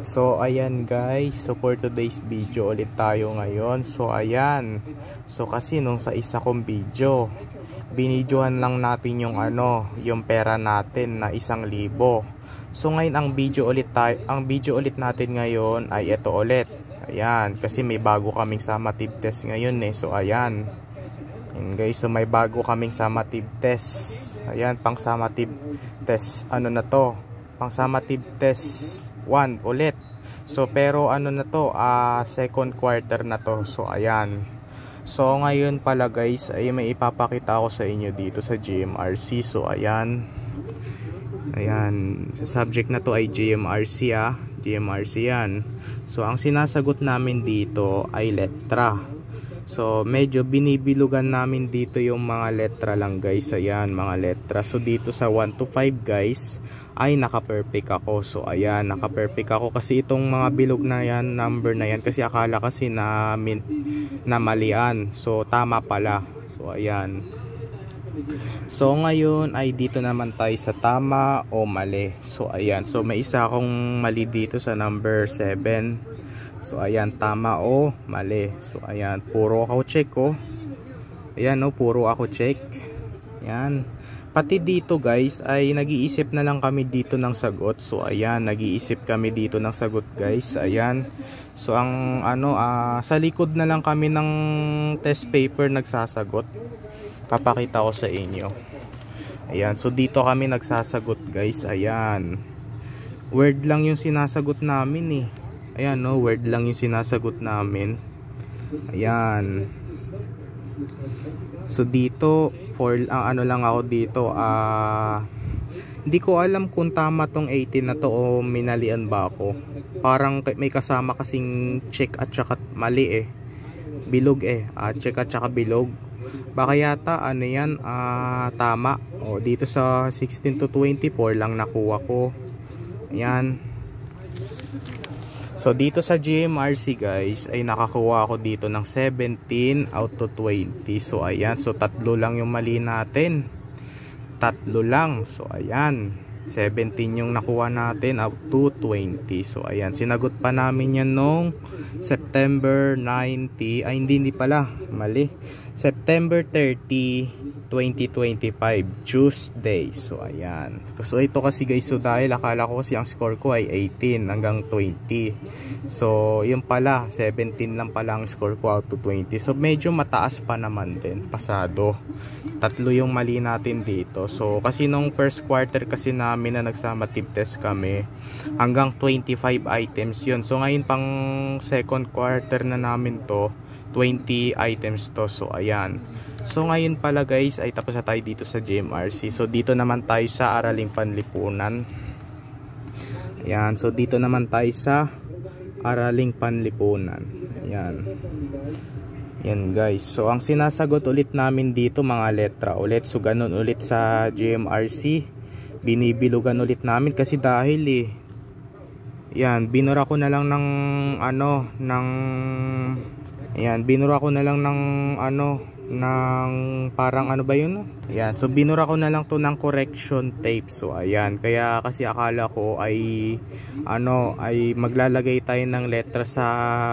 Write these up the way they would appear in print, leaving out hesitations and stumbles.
So ayan guys, so for today's video ulit tayo ngayon. So ayan, so kasi nung sa isa kong video, binidyohan lang natin yung yung pera natin na 1,000. So ngayon ang video ulit natin ngayon ay ito ulit. Ayan, kasi may bago kaming summative test ngayon eh. So ayan. Ayan guys, so may bago kaming summative test. Ayan, pang summative test na to? Pang summative test 1 ulit. So pero na to, second quarter na to. So ayan. So ngayon pala guys ay may ipapakita ko sa inyo dito sa GMRC. So ayan. Ayan, sa subject na to ay GMRC GMRC yan. So ang sinasagot namin dito ay letra. So medyo binibilugan namin dito yung mga letra lang guys. Ayan, mga letra. So dito sa 1 to 5 guys ay naka-perfect ako. So ayan, naka-perfect ako kasi itong mga bilog na yan, number na yan, kasi akala kasi na malian. So tama pala. So ayan. So ngayon ay dito naman tayo sa tama o mali. So ayan, so may isa akong mali dito sa number 7. So ayan, tama o mali. So ayan, puro ako check Ayan puro ako check. Ayan. Pati dito guys ay nag-iisip na lang kami dito ng sagot. So ayan, nag-iisip kami dito ng sagot guys. Ayan. So ang sa likod na lang kami ng test paper nagsasagot. Papakita ko sa inyo. Ayan, so dito kami nagsasagot guys. Ayan. Word lang yung sinasagot namin eh. Ayan word lang yung sinasagot namin. Ayan. So dito lang ako dito, hindi ko alam kung tama tong 18 na to o minalian ba ako. Parang may kasama kasing check at saka mali bilog check at saka bilog. Baka yata yan, tama. Dito sa 16 to 24 lang nakuha ko. Ayan. So dito sa GMRC guys ay nakakuha ako dito ng 17 out of 20. So ayan, so tatlo lang yung mali natin. Tatlo lang. So ayan, 17 yung nakuha natin out to 20. So ayan, sinagot pa namin yan nung September 90. Ay hindi pala, mali. September 30, 2025, Tuesday. So ayan. So ito kasi guys, so dahil akala ko kasi ang score ko ay 18 hanggang 20. So yun pala, 17 lang pala ang score ko out to 20. So medyo mataas pa naman din, pasado. Tatlo yung mali natin dito. So kasi nung first quarter kasi namin na nagsummative test kami, hanggang 25 items yun. So ngayon pang second quarter na namin to, 20 items to. So ayan. So ngayon pala guys ay tapos na tayo dito sa GMRC. So dito naman tayo sa Araling Panlipunan. Ayan. So dito naman tayo sa Araling Panlipunan. Ayan. Yan guys. So ang sinasagot ulit namin dito mga letra ulit. So ganun ulit sa GMRC. Binibilugan ulit namin kasi dahil yan, binura ko na lang ng ayan, binura ko na lang ng ng parang ba yun? Ayan, so binura ko na lang to ng correction tape. So ayan, kaya kasi akala ko ay ay maglalagay tayo ng letra sa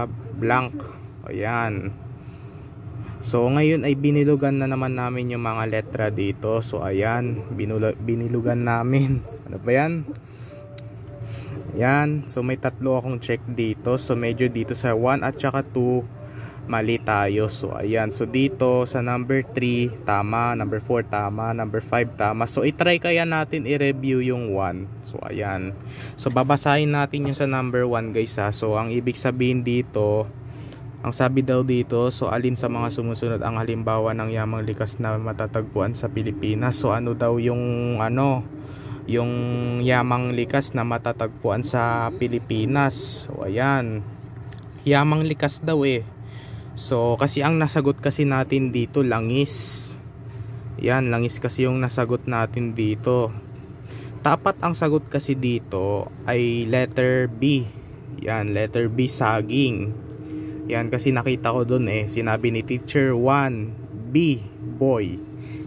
blank. Ayan. So ngayon ay binilugan na naman namin yung mga letra dito. So ayan, binilugan namin. Ano ba yan? Ayan, so may tatlo akong check dito. So medyo dito sa 1 at saka 2 mali tayo. So ayan, so dito sa number 3 tama, number 4 tama, number 5 tama. So i-try kaya natin i-review yung 1. So ayan, so babasahin natin yung sa number 1 guys So ang ibig sabihin dito, ang sabi daw dito, so alin sa mga sumusunod ang halimbawa ng yamang likas na matatagpuan sa Pilipinas? So ano daw yung yung yamang likas na matatagpuan sa Pilipinas? So ayan, yamang likas daw So kasi ang nasagot kasi natin dito langis. Yan, langis kasi yung nasagot natin dito. Dapat ang sagot kasi dito ay letter B. Yan, letter B, saging. Yan, kasi nakita ko dun sinabi ni teacher 1, B, boy,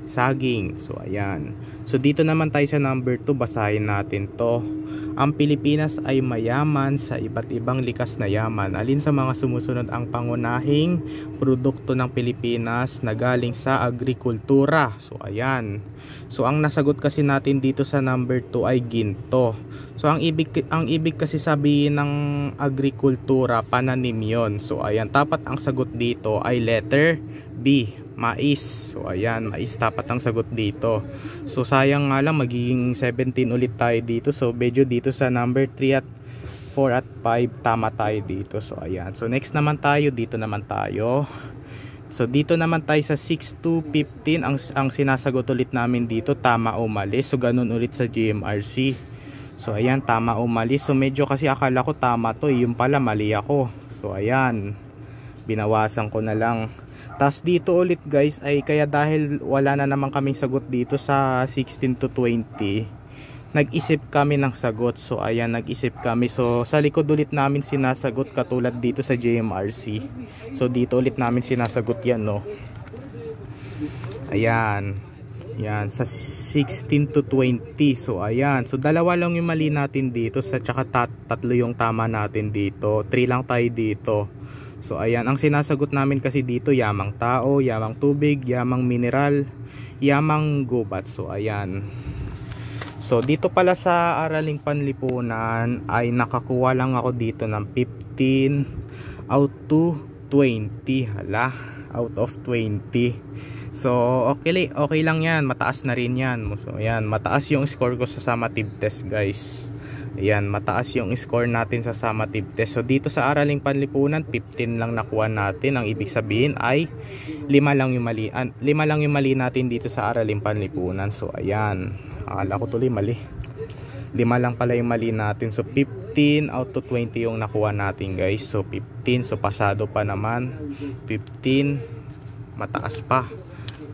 saging. So ayan. So dito naman tayo sa number 2, basahin natin to. Ang Pilipinas ay mayaman sa iba't ibang likas na yaman. Alin sa mga sumusunod ang pangunahing produkto ng Pilipinas na galing sa agrikultura? So ayan. So ang nasagot kasi natin dito sa number 2 ay ginto. So ang ibig kasi sabihin ng agrikultura, pananim yon. So ayan, dapat ang sagot dito ay letter B, mais. So ayan, mais dapat ang sagot dito. So sayang nga lang, magiging 17 ulit tayo dito. So medyo dito sa number 3 at 4 at 5 tama tayo dito. So ayan, so next naman tayo, dito naman tayo. So dito naman tayo sa 6 to 15. Ang sinasagot ulit namin dito, tama o mali. So ganun ulit sa GMRC. So ayan, tama o mali. So medyo kasi akala ko tama to, yung pala mali ako. So ayan, binawasan ko na lang. Tas dito ulit guys ay kaya dahil wala na naman kaming sagot dito sa 16 to 20, nag-isip kami ng sagot. So ayan, nag-isip kami. So sa likod ulit namin sinasagot, katulad dito sa JMRC. So dito ulit namin sinasagot yan, no. Ayan. Yan, sa 16 to 20. So ayan, so dalawa lang yung mali natin dito, sa tsaka tatlo yung tama natin dito. 3 lang tayo dito. So ayan, ang sinasagot namin kasi dito, yamang tao, yamang tubig, yamang mineral, yamang gubat. So ayan. So dito pala sa Araling Panlipunan ay nakakuha lang ako dito ng 15 out to 20. Hala, out of 20. So okay lang yan, mataas na rin yan. So ayan, mataas yung score ko sa summative test guys. Ayan, mataas yung score natin sa summative test. So dito sa Araling Panlipunan, 15 lang nakuha natin. Ang ibig sabihin ay 5 lang yung mali natin dito sa Araling Panlipunan. So ayan, akala ko tuloy mali, 5 lang pala yung mali natin. So 15 out to 20 yung nakuha natin guys. So 15, so pasado pa naman. 15, mataas pa.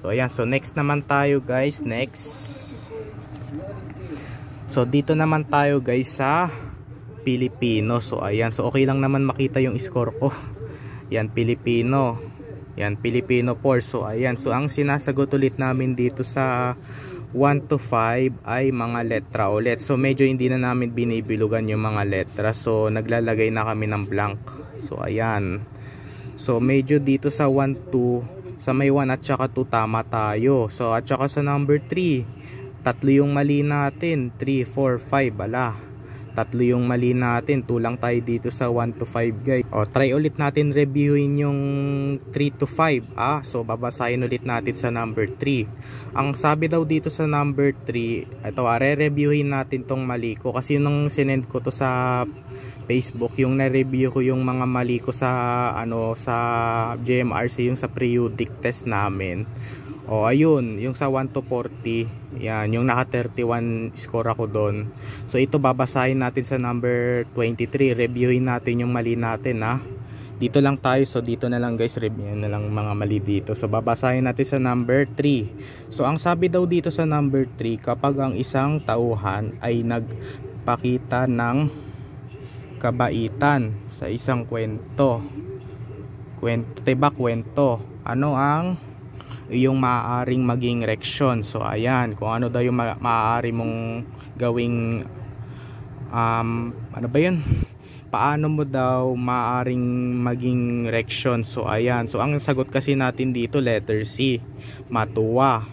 So ayan, so next naman tayo guys, next. So dito naman tayo guys sa Pilipino. So ayan, so okay lang naman makita yung score ko. Yan, Pilipino. Yan, Pilipino 4. So ayan, so ang sinasagot ulit namin dito sa 1 to 5 ay mga letra ulit. So medyo hindi na namin binibilugan yung mga letra. So naglalagay na kami ng blank. So ayan. So medyo dito sa 1 2, sa may 1 at saka 2 tama tayo. So at saka sa number 3, tatlo yung mali natin. 3, 4, 5, ala, tatlo yung mali natin. 2 lang tayo dito sa 1 to 5 guys. O try ulit natin reviewin yung 3 to 5. So babasahin ulit natin sa number 3. Ang sabi daw dito sa number 3, ito re-reviewin natin tong mali ko kasi nung sinend ko to sa Facebook, yung na-review ko yung mga mali ko sa sa JMRC, yung sa periodic test namin. O ayun, yung sa 1 to 40, yan, yung naka 31 score ako doon. So ito babasahin natin sa number 23, reviewin natin yung mali natin Dito lang tayo, so dito na lang guys, review na lang mga mali dito. So babasahin natin sa number 3. So ang sabi daw dito sa number 3, kapag ang isang tauhan ay nagpakita ng kabaitan sa isang kwento, ano ang yung maaaring maging reaksyon? So ayan, kung ano daw yung maaari mong gawing ano ba yun, paano mo daw maaaring maging reaksyon? So ayan, so ang sagot kasi natin dito letter C, matuwa.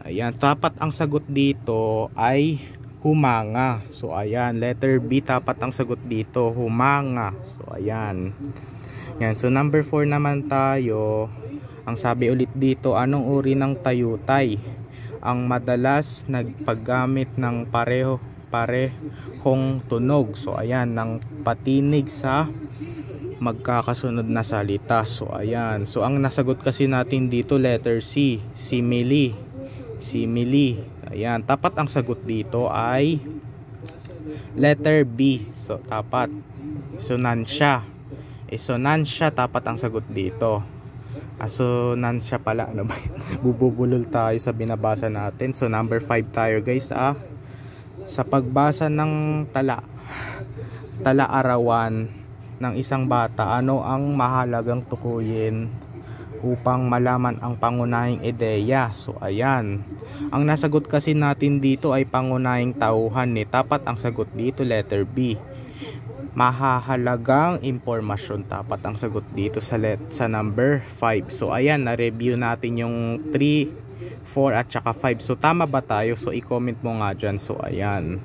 Ayan, dapat ang sagot dito ay humanga. So ayan, letter B dapat ang sagot dito, humanga. So ayan. Yan, so number 4 naman tayo. Ang sabi ulit dito, anong uri ng tayutay ang madalas nagpaggamit ng parehong tunog? So ayan, ng patinig sa magkakasunod na salita. So ayan, so ang nasagot kasi natin dito letter C, simile. Ayan, tapat ang sagot dito ay letter B. So tapat. Sonansya. Sonansya tapat ang sagot dito. Sonansya pala, ano ba? Bububulol tayo sa binabasa natin. So number 5 tayo guys. Sa pagbasa ng tala-arawan ng isang bata, ano ang mahalagang tukuyin upang malaman ang pangunahing ideya. So ayan, ang nasagot kasi natin dito ay pangunahing tauhan ni. Tapat ang sagot dito, letter B. Mahahalagang impormasyon, tapat ang sagot dito sa number 5. So ayan, na-review natin yung 3, 4 at saka 5. So tama ba tayo? So i-comment mo nga dyan. So ayan,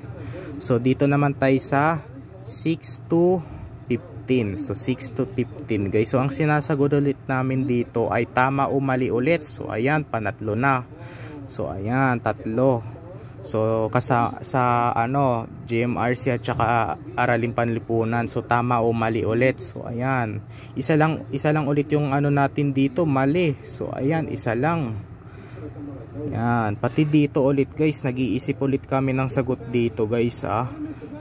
so dito naman tayo sa 6 to 15. So 6 to 15 guys. So ang sinasagot ulit namin dito ay tama o mali ulit. So ayan, panatlo na. So ayan, tatlo. So sa ano, GMRC at saka Araling Panlipunan. So tama o mali ulit. So ayan, isa lang ulit yung ano natin dito, mali. So ayan, isa lang. Yan, pati dito ulit guys, nag-iisip ulit kami ng sagot dito guys ah.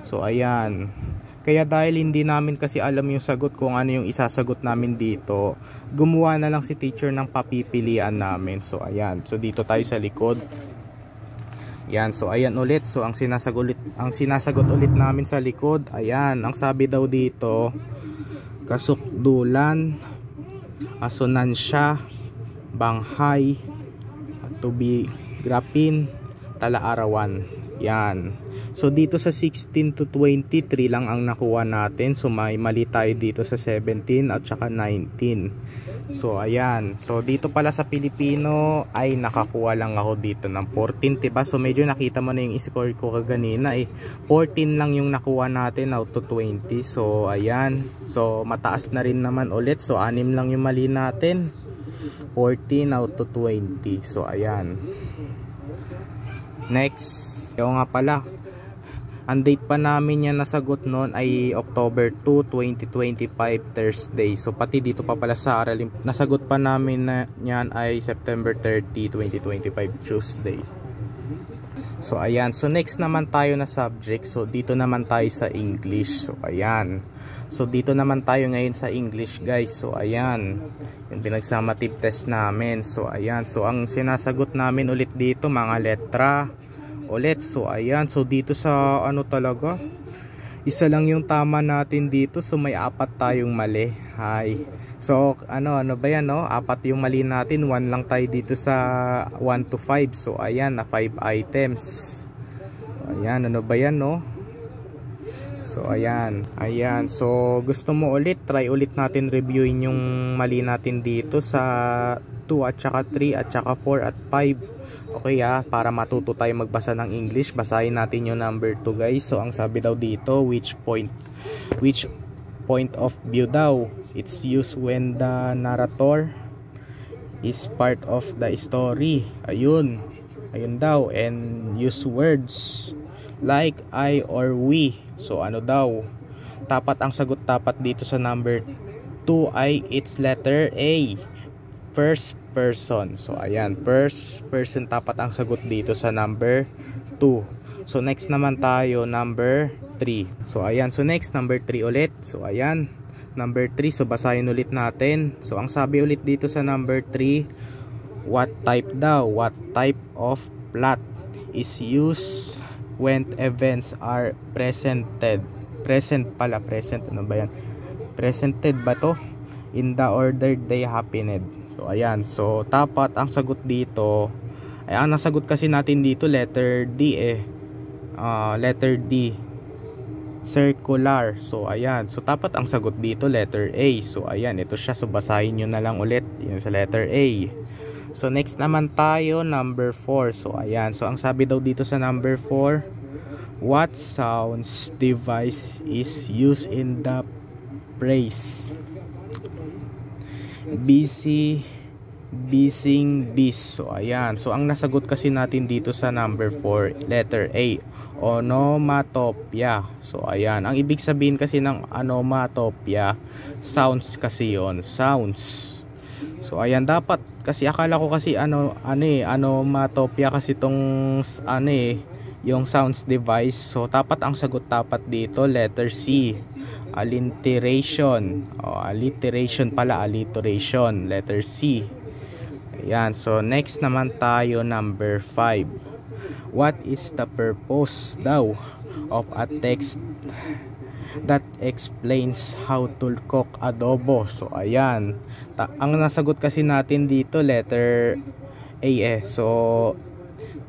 So ayan, kaya dahil hindi namin kasi alam yung sagot kung ano yung isasagot namin dito, gumawa na lang si teacher ng papipilian namin. So ayan, so dito tayo sa likod. Yan, so ayan ulit. So ang sinasagot ulit namin sa likod, ayan, ang sabi daw dito, kasukdulan, asonansya, banghay, tubigrapin, talaarawan. Yan. So dito sa 16 to 23 lang ang nakuha natin. So may mali tayo dito sa 17 at saka 19. So ayan. So dito pala sa Pilipino ay nakakuha lang ako dito ng 14, diba? So medyo nakita mo na yung score ko kaganina eh. 14 lang yung nakuha natin out to 20. So ayan. So mataas na rin naman ulit. So 6 lang yung mali natin. 14 out to 20. So ayan. Next. Yung nga pala, ang date pa namin yan nasagot noon ay October 2, 2025 Thursday. So pati dito pa pala sa Araling, nasagot pa namin na yan ay September 30, 2025 Tuesday. So ayan, so next naman tayo na subject. So dito naman tayo sa English. So ayan, so dito naman tayo ngayon sa English guys. So ayan, yung pinagsamative test namin. So ayan, so ang sinasagot namin ulit dito mga letra ulit. So ayan, so dito sa ano talaga, isa lang yung tama natin dito. So may 4 tayong mali. Hi. So ano ba yan, no? 4 yung mali natin, 1 lang tayo dito sa 1 to 5. So ayan, na 5 items. Ayan, ano ba yan, no? So ayan, so gusto mo ulit, try ulit natin reviewin yung mali natin dito sa 2 at saka 3 at saka 4 at 5. Okay para matuto tayo magbasa ng English, basahin natin yung number 2 guys. So ang sabi daw dito, which point of view daw, it's used when the narrator is part of the story. Ayun daw, and use words like I or we. So ano daw, tapat ang sagot tapat dito sa number 2 ay its letter A, first person. So ayan, first person tapat ang sagot dito sa number 2. So next naman tayo, number 3. So ayan, so next number 3 ulit. So ayan, number 3. So basahin ulit natin. So ang sabi ulit dito sa number 3, what type daw, what type of plot is used when events are presented. Present, ano ba yan? Presented ba to? In the order they happened. So ayan, so tapat ang sagot dito ay, ang nasagot kasi natin dito letter D letter D, circular. So ayan, so tapat ang sagot dito letter A. So ayan, ito siya. So basahin nyo na lang ulit yun sa letter A. So next naman tayo, number 4. So ayan, so ang sabi daw dito sa number 4, what sounds device is used in the phrase busy, busing, bis. So ayan, so ang nasagot kasi natin dito sa number 4, letter A, onomatopoeia. So ayan, ang ibig sabihin kasi ng onomatopoeia, sounds kasi yon, sounds. So ayan, dapat kasi akala ko kasi onomatopoeia kasi tong yung sounds device. So tapat ang sagot tapat dito letter C, alliteration. Alliteration pala, alliteration, letter C. Ayan, so next naman tayo, number 5. What is the purpose daw of a text that explains how to cook adobo. So ayan, ang nasagot kasi natin dito letter A eh. So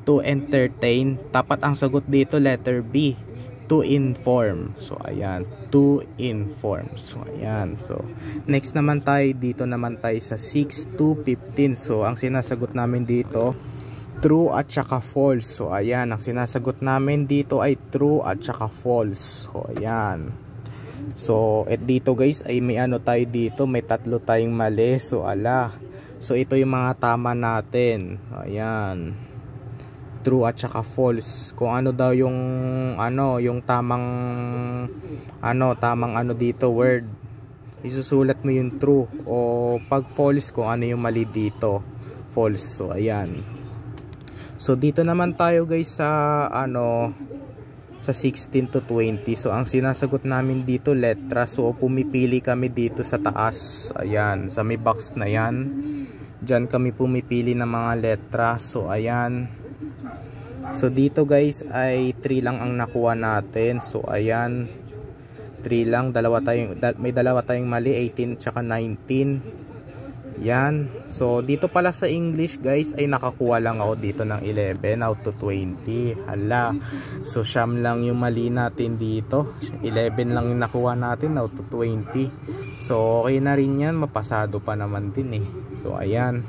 to entertain, tapat ang sagot dito letter B, to inform. So ayan, to inform. So ayan, so next naman tayo, dito naman tayo sa 6 to 15. So ang sinasagot namin dito true at saka false. So ayan, ang sinasagot namin dito ay true at saka false. So ayan, so dito guys ay may ano tayo dito, may tatlo tayong mali. So so ito yung mga tama natin. Ayan, true at saka false. Kung ano daw yung yung tamang dito word, isusulat mo yung true, o pag false kung ano yung mali dito, false. So ayan, so dito naman tayo guys sa sa 16 to 20. So ang sinasagot namin dito letra. So pumipili kami dito sa taas. Ayan, sa may box na yan, dyan kami pumipili ng mga letra. So ayan, so dito guys ay 3 lang ang nakuha natin. So ayan, 3 lang, may dalawa tayong mali, 18 tsaka 19. Yan, so dito pala sa English guys ay nakakuha lang ako dito ng 11 out of 20. Hala, so siyam lang yung mali natin dito, 11 lang yung nakuha natin out of 20. So okay na rin yan, mapasado pa naman din eh. So ayan,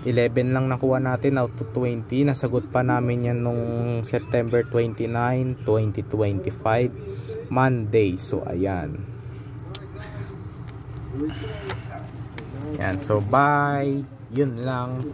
11 lang nakuha natin out of 20. Nasagot pa namin yan nung September 29, 2025, Monday. So ayan. Yan, so bye. Yun lang.